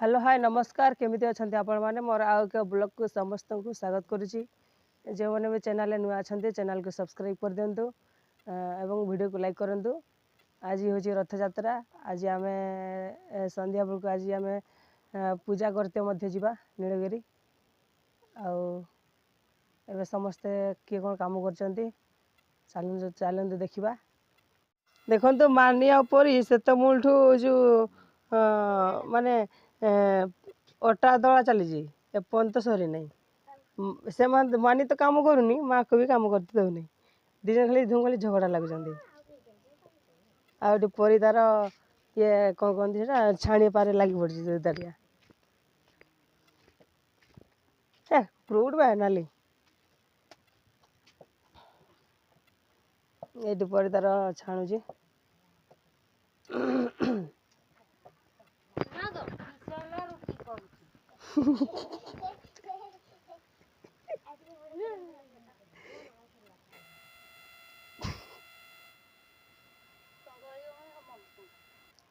Hello hi नमस्कार केमिति अछंती आपण माने मोर आउ के ब्लॉग को समस्त को स्वागत करूची जो माने भी चैनल नुआ अछंती चैनल को सब्सक्राइब कर दियंतु एवं वीडियो को लाइक करंतु। आज होची रथ यात्रा आज आमे संध्या बेल को आज आमे पूजा करते मध्य जीवा नीलगिरी आउ एबे समस्त किए कोन काम करचंती चलन देखिबा देखंतु मानिया ऊपर से तो मूलठू जो माने अटा दला चली एपर्यंत सरी नहीं से मानी तो काम करूनी माँ को भी काम करते दौनी दिज खाली धूम खाली झगड़ा लगुच आउ परी तार ये कौन कहते छाणी पारे लगी पड़ी दारिया फ्रूट बा नाली ये परी तार छाणुची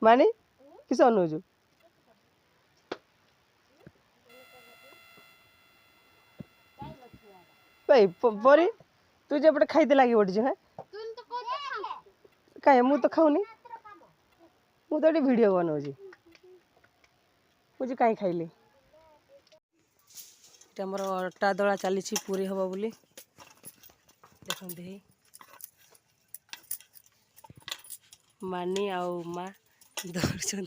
मानी किस अनुजु भाई परी तू जब खाईते लगी पड़ी है कहीं मु तो खाऊनी मु तो वीडियो बनाऊँ मुझे कहीं खाइली मोर अटा दला चली पूरी हम बोली देखते मानी आउ माँ दौड़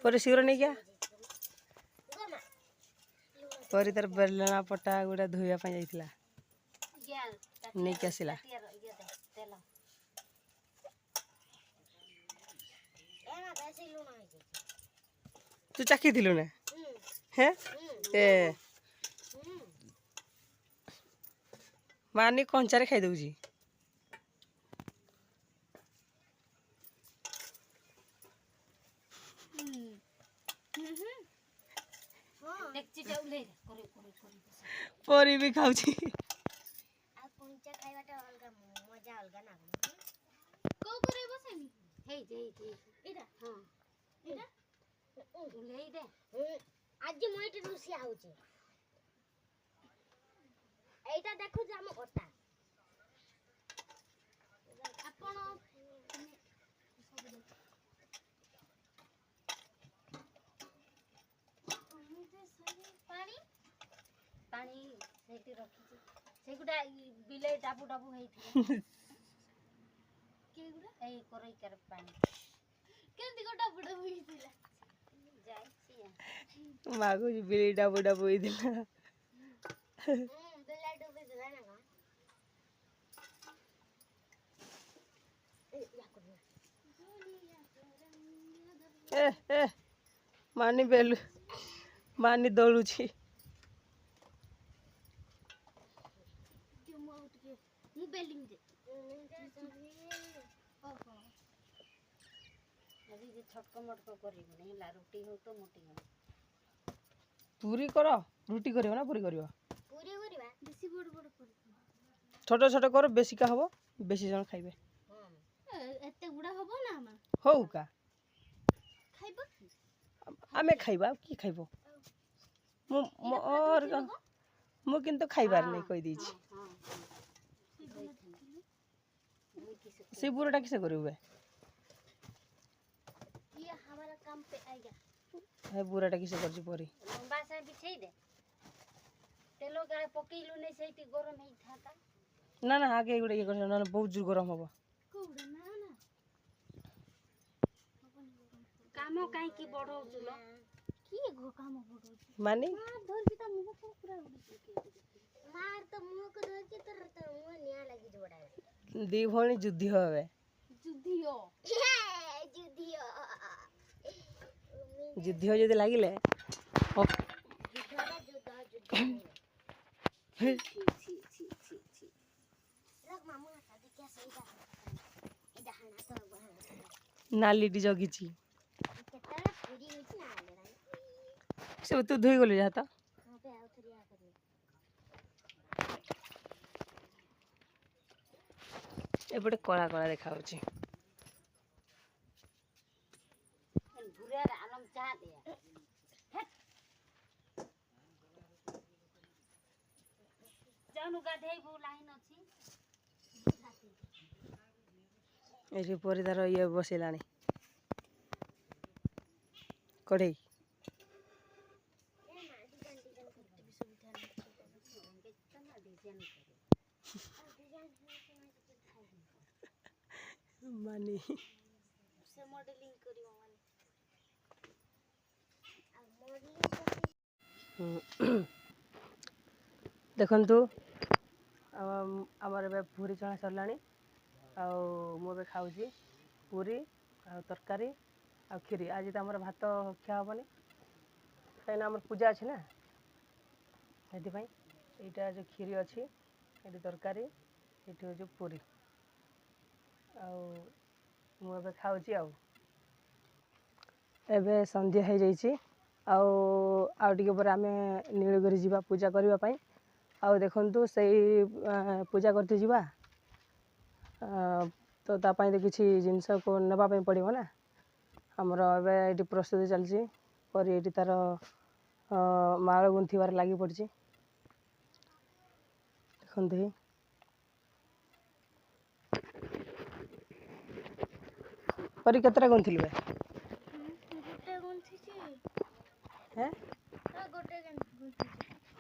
पर शीघ्र नहीं क्या परी तार बेलना पटा गुड़ा धोइया जाइला नहीं क्या आसला तू चाखी दिलु ना हैं ए मानी कंचारे खाई दउजी परी भी खाउची आ कंचा खाइबाटा अलगा मजा अलगा ना को करे बसेनी हे इडा हां इडा ले दे आज मोइटे रुसिया होची एटा देखो जे हम ओटा आपण पानी पानी सेठी रखी सेगुडा बिले डाबू डाबू हेथि केगुडा ए करई कर पानी केंदी को डाबू डाबू हेथिला जाई मागो बिले डाबू डाबू हेथिला बिले डाबू हेथिला ना ए मानी बेलु मानी दौड़ुची मु बेलिंग दे ओहो अभी जे छटको मटको करी नहीं ला रोटी हो तो मोटी हो पूरी करो रुटी करियो ना पूरी करियो पूरी करबा बेसी बड़ बड़ कर छोट छोट करो बेसी का हबो बेसी जन खाइबे एते गुडा हबो ना हम हो का खाइबो आमे खाइबा की खाइबो मोर मु किंतु खाइबार नहीं कहि दीची से बुराटा किसे करबे ये हमारा काम पे आएगा है बुराटा किसे करची परी बासा बिछाई दे तेलो गाय पकेइलु नै सेठी गरम हेई थाता ना ना आगे गुडे ये कर ना बहुत जोर गरम हबो कोडा ना ना कामो काई की बडो जुलो की गो काम बडो मानी मार धर की त मुह को पूरा उड़ी मार त मुह को धर की त मुह निया लगी जोड़ा दी भणी जुद्धि हवे जुद्धियो जुद्धि हो जदी लागिले ମାମୁ ହାତ ଦେଖିଆ ସେଇଟା ଏଇଟା ହାଣା ତ ନାଲିଟି ଜଗିଛି କେତେବେଳେ ପୁରୀ ହେଇଛି ନା ସେ ତୁ ଧୋଇ ଗଲୁ ଯା ତ ହଁ ବେ ଆଉ ଥରିଆ କରିବି ଏପଟେ କଳା କଳା ଦେଖା ଯାଉଛି ଘୁରେର ଆଲମ ଚା ଦେ ଯାଉନୁ ଗାଧେଇବୁ ଲାଇନ ଅଛି ଏଠି ପରିଦାର ଇଏ ବସିଲାଣି କଢ଼େଇ मानी से मॉडलिंग करियो माने देखंतु आमर ए पूरी चना सरलानी आबे खाऊँ पूरी आ तरकारी आ खीरी आज तो आम भात खिया हेनी कहीं आम पूजा अच्छी ना से यहाँ जो खीरी अच्छी ये तरकारी ये हूँ पूरी मुझे खाऊँ एबे संध्या हो जाइए आउटे पर आम नीलगिरी जा पूजा करने देखु से पूजा करते जावा तो तापाई तो किसी जिनस को नापी पड़ो ना आमर ए प्रस्तुति चलती पर ये तार माल गुंथार लगी पड़ी देखते ही परी केतटा गुंथिल बे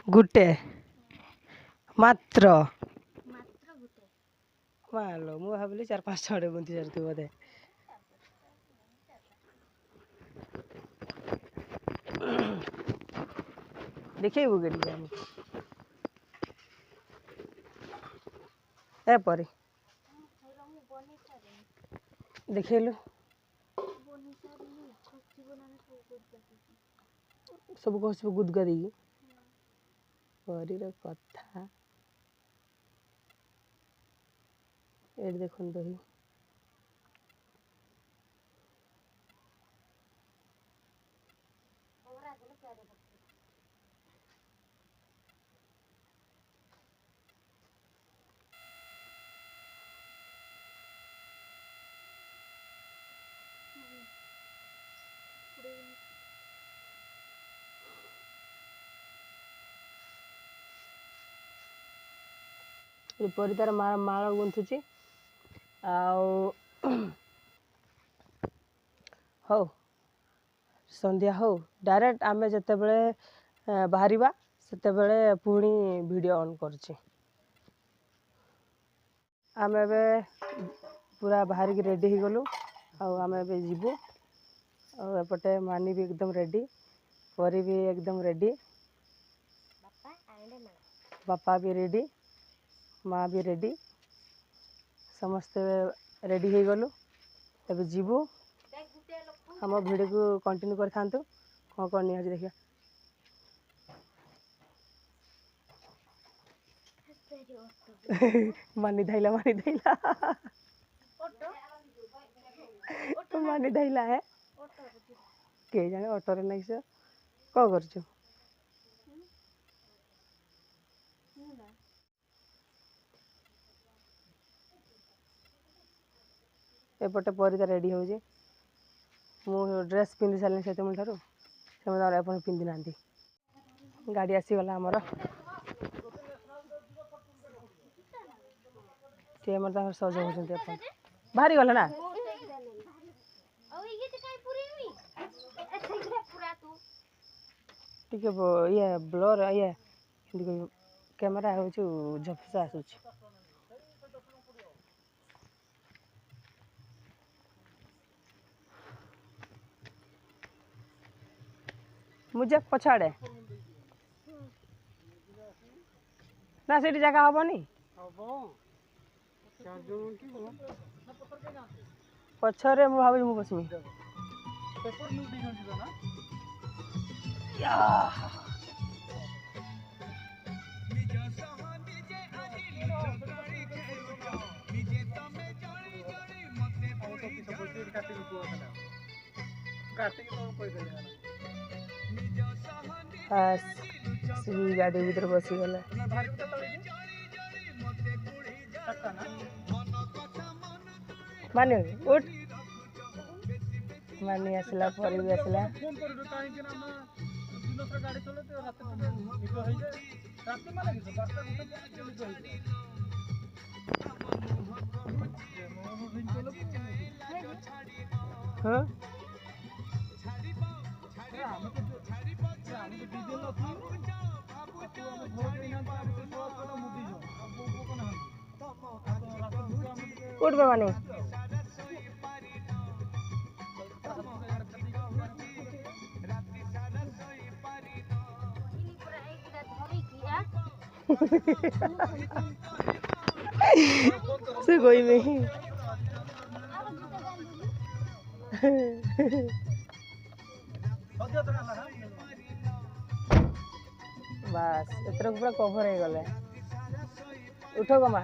गुटे मात्र मालो मु भाविली 4-5 छड़े गुंथि सारती बोधे देखिए के ए परी देखिलु सब कह सब गुदगादी परीर कथा ये देखो दही परी तार माल गुंथुची हो संध्या हो डायरेक्ट आमे जते बेले बाहरिबा सेते बेले पुणी वीडियो ऑन करछि आमे बे पूरा बाहर की रेडी हो गलु आमे बे जीवु एपटे मानी भी एकदम रेडी परी भी एकदम रेडी बापा भी रेडी माँ भी रेडी समस्ते रेडी हो गलु तब जीवु हम वीडियो को कंटिन्यू कर थांतु कौन कौन नहीं देखिए मानी धैला मानी धैला है के जाने ऑटो रे नहीं से कौन करछु एपटे परिता रेडी हो मु ड्रेस पिंधि सारे से ठार से पिंधि ना गाड़ी आसीगला आमर सज हो बाहरी गला ना टिके ये ब्लर ये कैमेरा हो झपसा आसूच मुझे पछाड़े ना से जगह हेनी पछरे मु भाव बसमी गाड़ी भीतर बसी गला माने उठ मानी आसला पर भी आसला हाँ उठ बे माने से कोई नहीं बस एथर पूरा कभर हो गले उठ गमा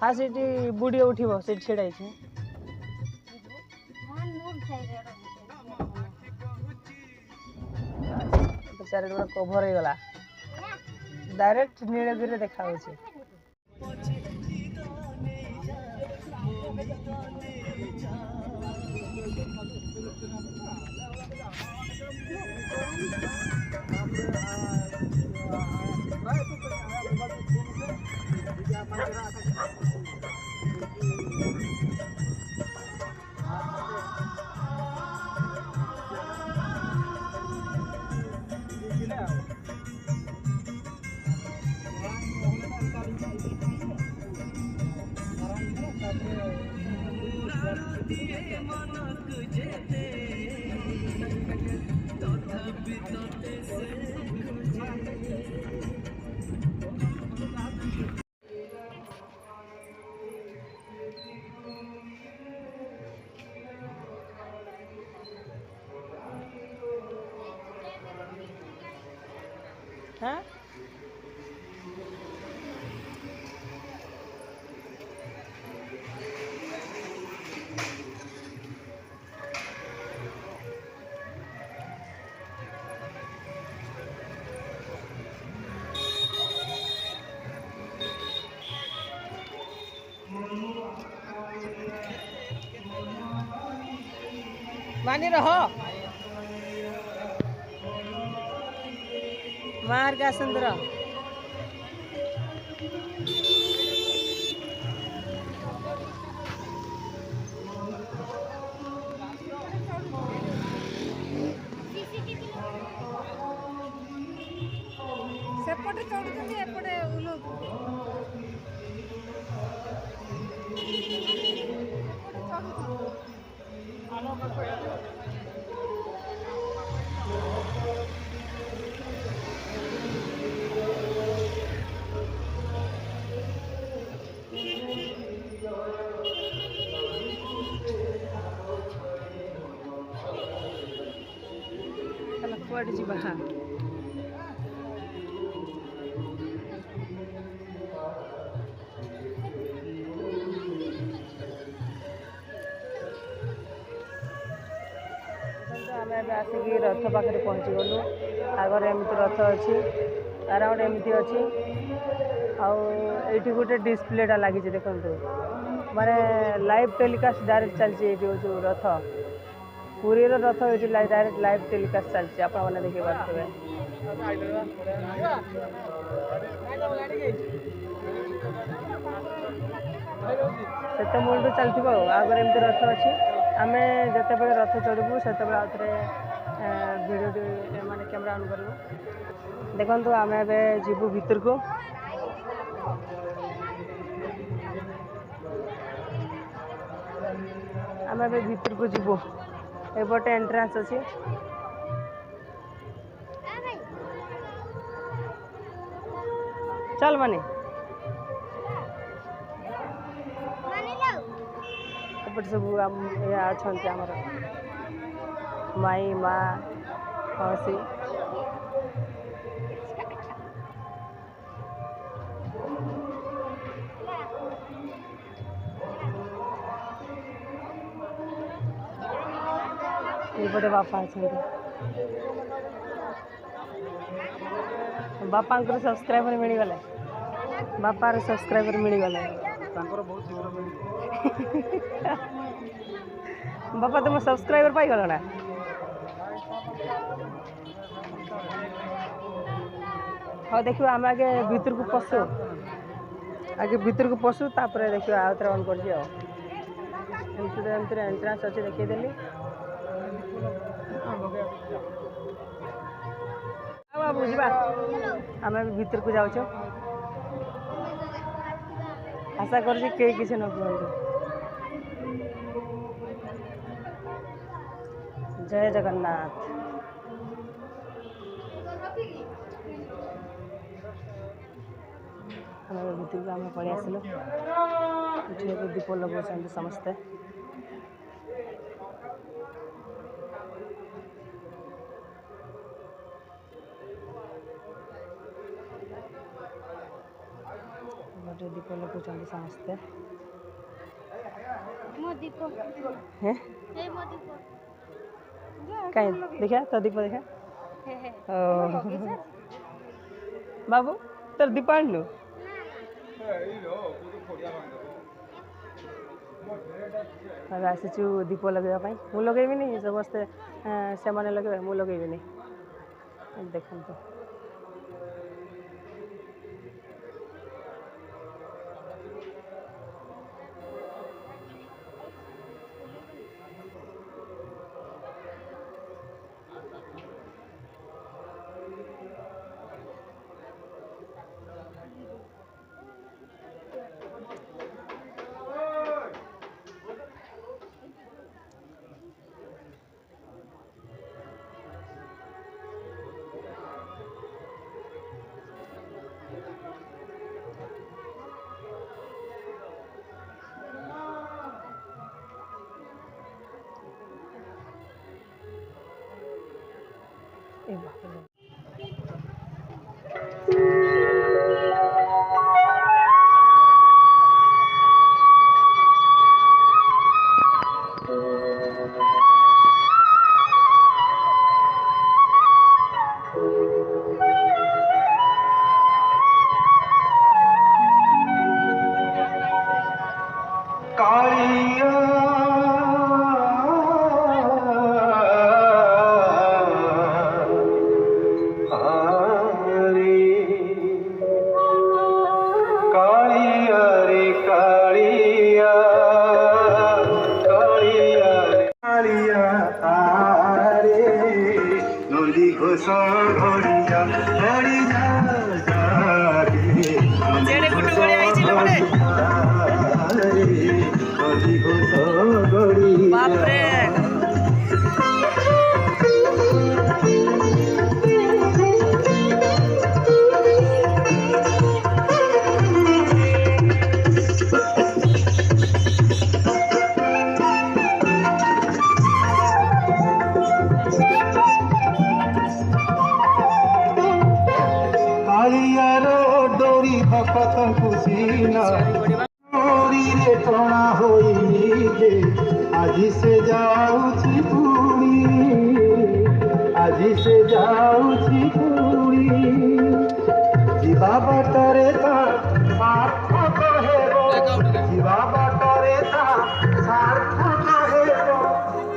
हाँ सीटी बुढ़ी उठब सीट छेड़ा चार पूरा कभर हो गला डायरेक्ट नीलगिरी देखा हाँ मानी रहो मार का सुंदर सेपटे चढ़ुଛନ୍ତି एपटे उलो कुआडे जीवा आम आसिक रथ पाखे पहुँची गलु आगे एमती रथ अच्छी अराउंड एमती अच्छी आठी गोटे डिस्प्लेटा लगी देखो माने लाइव टेलीकास्ट डायरेक्ट चलती हूँ रथ पुरी रथ ये डायरेक्ट लाइव टेलीकास्ट चलती आप देखिए पारे से मूल चलती आगे एमती रथ अच्छी आम जिते बड़े रथ चढ़ू से आउे भिडियो माने कैमरा ऑन करूँ देखो आम ए जीवु भीतर को आम ए भीतर को जीवु एपटे एंट्रांस अच्छी चल मानी एपटे सब अच्छा आमर माई माँ मौसी ଏପଟେ ବାପା ଅଛନ୍ତି ବାପାଙ୍କର ସବସ୍କ୍ରାଇବର ମିଳିଗଲେ ବାପାର ସବସ୍କ୍ରାଇବର ମିଳିଗଲେ ବାପା ତୁମ ସବସ୍କ୍ରାଇବର ପାଇଗଲ ନା ହଉ ଦେଖିବା ଆମେ ଆଗେ ଭିତରକୁ ପଶୁ ତାପରେ ଦେଖିବା ଆଉ ଥରେ ଅନ୍ କରିଛି ଆଉ ଏମିତିରେ ଏଣ୍ଟ୍ରାନ୍ସ ଅଛି ଦେଖେଇଦେଲି ଆଉ ବାବୁ ଯିବା ଆମେ ଭିତରକୁ ଯାଉଛୁ ଆଶା କରୁଛି କେହି କିଛି ନ କୁହନ୍ତୁ ଜୟ ଜଗନ୍ନାଥ ଆମେ ଭିତରକୁ ଆମେ ପଳେଇ ଆସିଲୁ ଏଠି ଏବେ ଦୀପ ଲଗାଉଛନ୍ତି ସମସ୍ତେ ଗୋଟେ ଦୀପ ଲଗାଉଛନ୍ତି ସମସ୍ତେ କାଇଁ ଦେଖିଆ ତ ଦୀପ ଦେଖା ବାବୁ ତୋର ଦୀପ ଆଣିଲୁ ଏବେ ଆସିଛୁ ଦୀପ ଲଗାଇବା ପାଇଁ ମୁଁ ଲଗେଇବିନି ସମସ୍ତେ ସେମାନେ ଲଗେଇବେ ମୁଁ ଲଗେଇବିନି ଦେଖନ୍ତୁ আজি সে যাଉଛି পুରୀ ଯିବା ବାଟରେ ତା ସାର୍ଥକ ହେବ ଯିବା ବାଟରେ ତା ସାର୍ଥକ ହେବ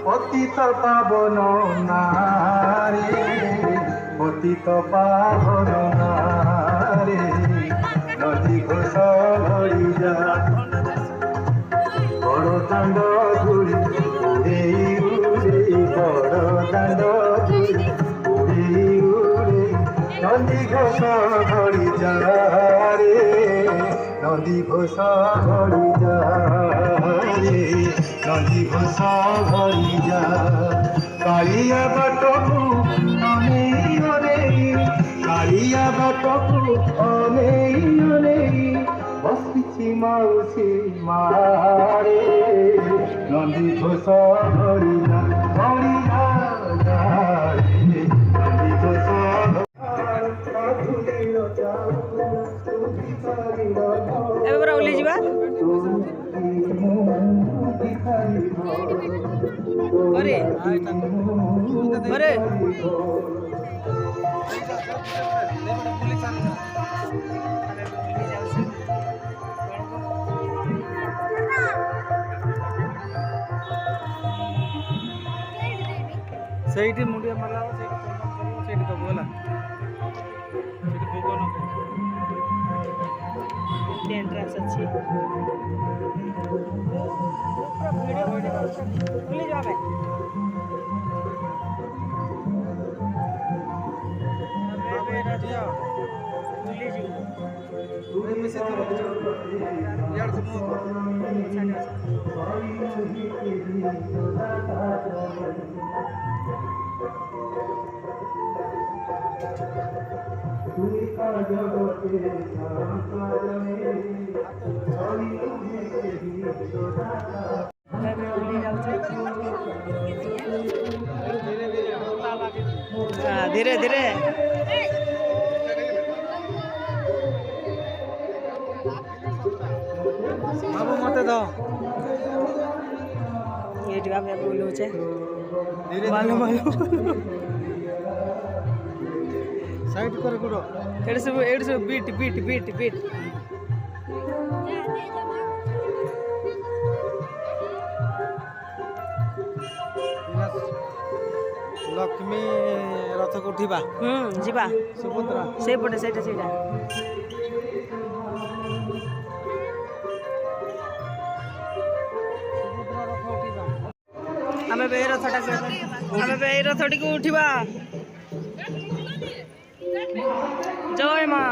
ପତିତ ପାବନ ନାରୀ ପତିତ ପାବନ ନାରୀ ନଦୀ ଘୋଷ ଭଳି ଯା ବଡ଼ ଦାଣ୍ଡ ଧୂଳି ଉଡ଼େଇ ଉଡ଼େଇ ବଡ଼ ଦାଣ୍ଡ ଧୂଳି ଉଡ଼େଇ ଉଡ଼େଇ ନଦୀ ଘୋଷ ଭଳି ଯା ରେ ନଦୀ ଘୋଷ ଭଳି ଯା ରେ ନଦୀ ଘୋଷ ଭଳି ଯା କାଳିଆ ବାଟକୁ ଅନେଇ ଅନେଇ କାଳିଆ ବାଟକୁ ଅନେଇ ଅନେଇ ବସିଛି ମାଉସୀ ମାରେ ନଦୀ ଘୋଷ ଭଳିଆ ଭଳିଆ ନଦୀ ଘୋଷ ଏବେ ପୁରା ଓହ୍ଲେଇ ଯିବା ଅରେ अरे ସେଇଠି ମୁଣ୍ଡିଆ ମାରିଲା ସେଇଠି ଦବୁ ହେଲା ସେଇଠି ଭୋଗ ନବୁ एंट्रेंस अच्छी भूली जाओ धीरे धीरे बाबू मते दो ये जगह में बोलो छे धीरे मालूम साइड कर गुडो एड सब beat beat beat beat Lakshmi रथ को उठिबा जीवा सुभद्रा से पटे सेटा सेटा सुभद्रा रथ उठिबा आमे बे रथटा आमे बे रथटी को उठिबा जय मां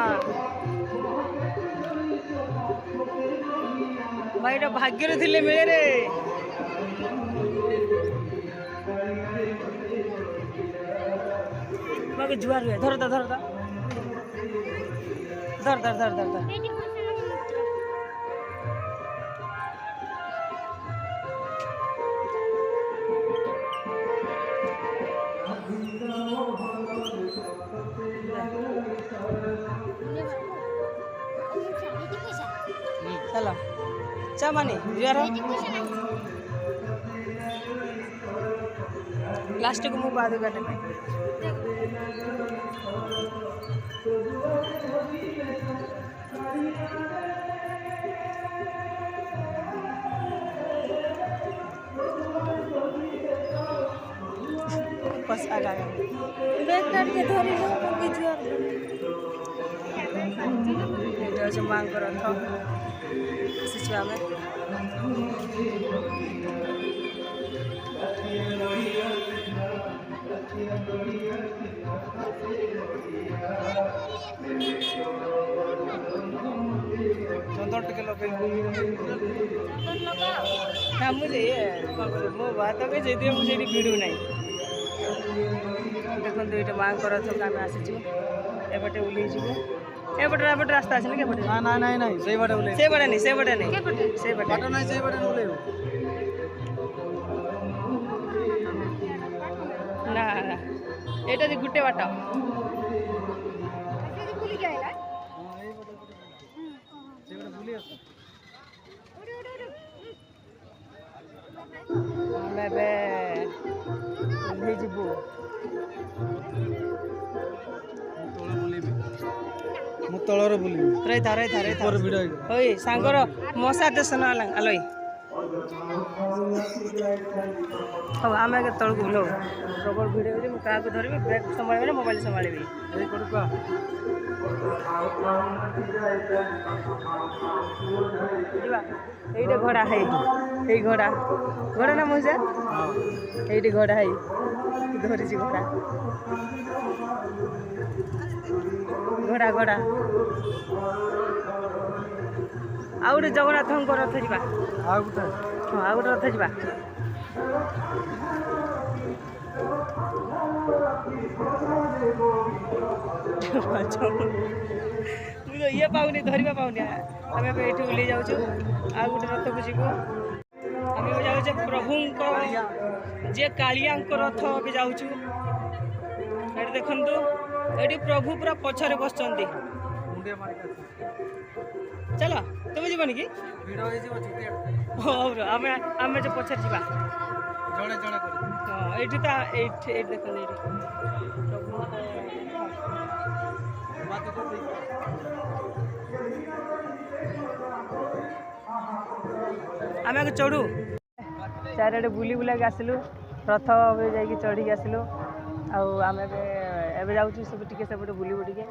भाईटा भाग्य रे थिले मिले रे बाकी जुआर हुए धर धर धर धर धर धर धर धर चलो चा मानी जुआर लास्ट को मुँह बाद काटे बस आगा बैग के धरी लो के जुआर ये जो मांग कर रहा था सिचुआ में चंदन टिके लगे ना मुझे मो बात के जे मुझे भिड़ू ना देखो ये मांग कर आम आसीचु एपटे ओल्ल एपटे एपटे रास्ता आसे ना ना ना नहीं नहीं सही बाटे बोले से बड़े नहीं से बड़े नहीं से बड़े बाटो नहीं सही बाटे बोले ना एटा गुटे बाट भूली गया सही बाटे भूली आस ଆମେ ଏବେ ଓହ୍ଲେଇଯିବୁ ମୁଁ ତଳରେ ବୁଲିବି ରହିଥା ରହିଥା ରହିଥା ଉପରେ ଭିଡ଼ ହେଇଗଲା ଓଇ ସାଙ୍ଗର ମଶା ଦେଶ ନ ଆଲୋଇ ହଉ ଆମେ ଆଗେ ତଳକୁ ଓହ୍ଲଉ ପ୍ରବଳ ଭିଡ଼ ହେଉଛି ମୁଁ କାହାକୁ ଧରିବି ବ୍ୟାଗ୍ ସମ୍ଭାଳିବି ନା ମୋବାଇଲ୍ ସମ୍ଭାଳିବି ଏଇ କରୁକା ଯିବା ଏଇଟା ଘୋଡ଼ା ହେଇ ଏଇ ଘୋଡ଼ା ଘୋଡ଼ା ନା ମଉସା ଏଇଠି ଘୋଡ଼ା ହେଇ ଧରିଛି ଘୋଡ଼ା ଘୋଡ଼ା ଘୋଡ଼ା ଆଉ ଗୋଟେ ଜଗନ୍ନାଥଙ୍କ ରଥ ଯିବା ଆଉ ଗୋଟେ ହଁ ଆଉ ଗୋଟେ ରଥ ଯିବା ମୁଁ ତ ଇଏ ପାଉନି ଧରିବା ପାଉନି ଆମେ ଏବେ ଏଇଠି ଓହ୍ଲେଇ ଯାଉଛୁ ଆଉ ଗୋଟେ ରଥକୁ ଯିବୁ ଆମେ ଏବେ ଯାଉଛୁ ପ୍ରଭୁଙ୍କ ଯେ କାଳିଆଙ୍କ ରଥ ଏବେ ଯାଉଛୁ ଏଠି ଦେଖନ୍ତୁ ଏଠି ପ୍ରଭୁ ପୁରା ପଛରେ ବସିଛନ୍ତି ମୁଣ୍ଡିଆ ମାରିକି ଚାଲ ତୁମେ ଯିବନି କି ଭିଡ଼ ହେଇଯିବ ଛୁଟିଆ ହଉ ଆମେ ଆମେ ଯେ ପଛରେ ଯିବା ଜଣେ ଜଣେ କରି ହଁ हाँ एठी ता एठी एठी देखन एठी आमे के चढ़ू चारिआडे बुली बुलाक आसिलु रथ जाइए चढ़ी आसिलु आम एबे जाऊँ सब टिके सेपटे बुलबू टिके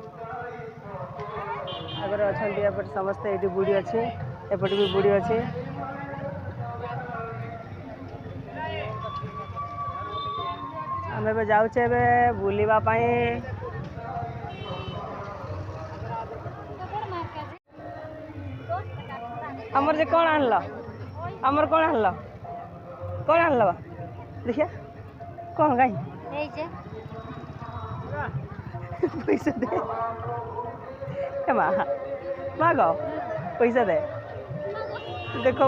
आगर अच्छा एपटे समस्ते ये बुढ़ी अच्छे एपटे भी बुढ़ी अच्छे आम ए जाऊे बुलवाई आमर जे कौन आनल आमर कौन आनल कौन आनल बा देखिया कौन गाई पैसा दे माग पैसा दे देख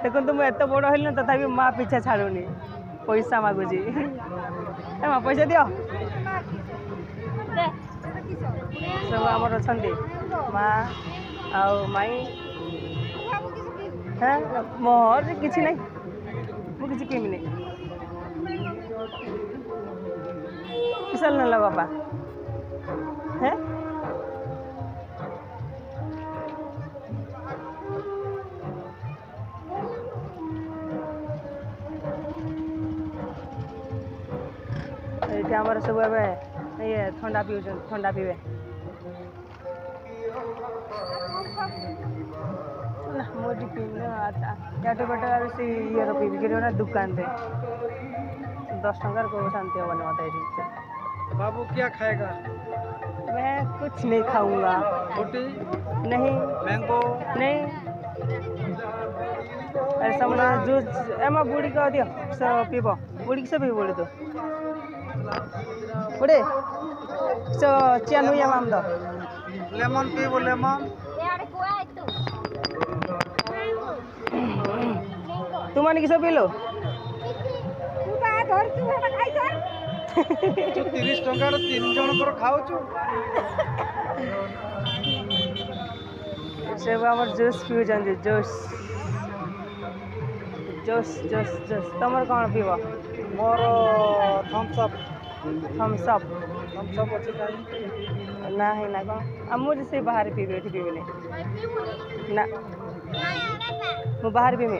देखो मुझे एत बड़ हल तथा माँ पीछा छाड़ूनी पैसा मागुची माँ पैसा दियो सब आमर अच्छा माँ आउ माई हाँ मोर किसी ना मुझे किमी नहीं किसल ना बापा है ये आमर सब ये ठंडा पीऊ ठंडा पीवे ना मोटी पीने याटे बटे से ये पीबी कि ना दुकान से 10 टंकार को शांति होगा मत बाबू क्या खाएगा? मैं कुछ नहीं खाऊंगा रोटी नहीं मैंगो नहीं अरे समझ जूस एम बुढ़ी को दियो सब पीब बुढ़ी की सब पीब बुढ़ी तो बुढ़े सो चिया नुया माम दो लेमन पीबो लेमन तुम मैंने किस पी लो 30 टंकार 3 जन पर खाऊछु सब आमर जूस पीउछन जूस जूस जूस जूस तुमर कौन पीब मोर थम्स अप अच्छी काई ना है ना कौन आ मुझे से बाहर पीबे एठी पीबे नहीं ना मु बाहर पीबे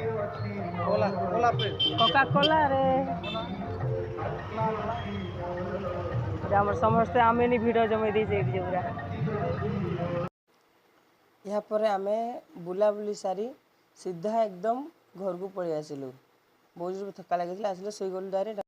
कोला कोला पे कोका कोला रे आम समस्ते आम भिड जमे देजे पूरा यहाँ पर आम बुलाबुली सारी सीधा एकदम घर को पलि आसिलु बहुत थका लगी आसिले शोगलु डायरेक्ट